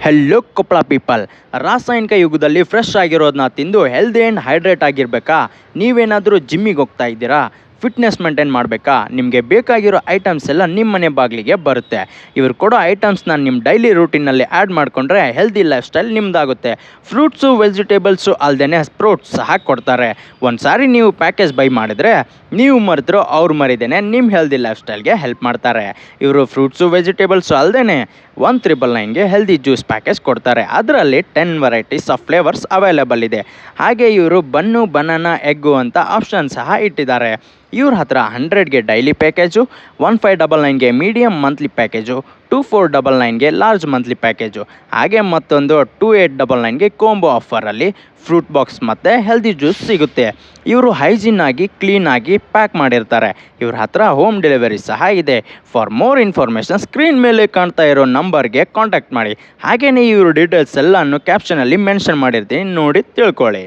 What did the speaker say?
Hello Koppal people. ರಾಸಾಯನಿಕ ಯುಗದಲ್ಲಿ fresh ಆಗಿರೋದನ್ನ ತಿಂದು ಹೆಲ್ದಿ ಆ್ಯಂಡ್ ಹೈಡ್ರೇಟ್ ಆಗಿರಬೇಕಾ? ನೀವೇನಾದರೂ ಜಿಮ್ಮಿಗೆ ಹೋಗ್ತಾ ಇದ್ದೀರಾ? ಫಿಟ್ನೆಸ್ ಮೇಂಟೈನ್ ಮಾಡಬೇಕಾ? ನಿಮಗೆ ಬೇಕಾಗಿರೋ ಐಟಮ್ಸ್ ಎಲ್ಲ ನಿಮ್ಮ ಮನೆ ಬಾಗಿಲಿಗೆ ಬರುತ್ತೆ. ಇವರು ಕೊಡೋ ಐಟಮ್ಸ್ನ ನಿಮ್ಮ ಡೈಲಿ ರೂಟೀನಲ್ಲಿ ಆ್ಯಡ್ ಮಾಡಿಕೊಂಡ್ರೆ ಹೆಲ್ದಿ ಲೈಫ್ ಸ್ಟೈಲ್ ನಿಮ್ಮದಾಗುತ್ತೆ. ಫ್ರೂಟ್ಸು ವೆಜಿಟೇಬಲ್ಸು ಅಲ್ಲದೆ ಸ್ಪ್ರೌಟ್ಸ್ ಸಹ ಕೊಡ್ತಾರೆ. ಒಂದು ಸಾರಿ ನೀವು ಪ್ಯಾಕೇಜ್ ಬೈ ಮಾಡಿದರೆ ನೀವು ಮರೆತರೋ ಅವ್ರು ಮರಿದೇನೆ ನಿಮ್ಮ ಹೆಲ್ದಿ ಲೈಫ್ ಸ್ಟೈಲ್ಗೆ ಹೆಲ್ಪ್ ಮಾಡ್ತಾರೆ. ಇವರು ಫ್ರೂಟ್ಸು ವೆಜಿಟೇಬಲ್ಸು ಅಲ್ಲದೆ 1,999ಗೆ ಹೆಲ್ದಿ ಜ್ಯೂಸ್ ಪ್ಯಾಕೇಜ್ ಕೊಡ್ತಾರೆ. ಅದರಲ್ಲಿ 10 ವೆರೈಟೀಸ್ ಆಫ್ ಫ್ಲೇವರ್ಸ್ ಅವೈಲೇಬಲ್ ಇದೆ. ಹಾಗೆ ಇವರು ಬನ್ನು, ಬನಾನಾ, ಎಗ್ಗು ಅಂತ ಆಪ್ಷನ್ ಸಹ ಇಟ್ಟಿದ್ದಾರೆ. ಇವ್ರ ಹತ್ರ 100ಗೆ ಡೈಲಿ ಪ್ಯಾಕೇಜು, 1599ಗೆ ಮೀಡಿಯಮ್ ಮಂತ್ಲಿ ಪ್ಯಾಕೇಜು, 2499ಗೆ ಲಾರ್ಜ್ ಮಂತ್ಲಿ ಪ್ಯಾಕೇಜು, ಹಾಗೆ ಮತ್ತೊಂದು 2899ಗೆ ಕೋಂಬೋ ಆಫರಲ್ಲಿ ಫ್ರೂಟ್ ಬಾಕ್ಸ್ ಮತ್ತು ಹೆಲ್ದಿ ಜ್ಯೂಸ್ ಸಿಗುತ್ತೆ. ಇವರು ಹೈಜೀನ್ ಆಗಿ ಕ್ಲೀನಾಗಿ ಪ್ಯಾಕ್ ಮಾಡಿರ್ತಾರೆ. ಇವ್ರ ಹತ್ರ ಹೋಮ್ ಡೆಲಿವರಿ ಸಹ ಇದೆ. ಫಾರ್ ಮೋರ್ ಇನ್ಫಾರ್ಮೇಷನ್ ಸ್ಕ್ರೀನ್ ಮೇಲೆ ಕಾಣ್ತಾ ಇರೋ ನಂಬರ್ಗೆ ಕಾಂಟ್ಯಾಕ್ಟ್ ಮಾಡಿ. ಹಾಗೆಯೇ ಇವರು ಡೀಟೇಲ್ಸ್ ಎಲ್ಲನೂ ಕ್ಯಾಪ್ಷನಲ್ಲಿ ಮೆನ್ಷನ್ ಮಾಡಿರ್ತೀನಿ, ನೋಡಿ ತಿಳ್ಕೊಳ್ಳಿ.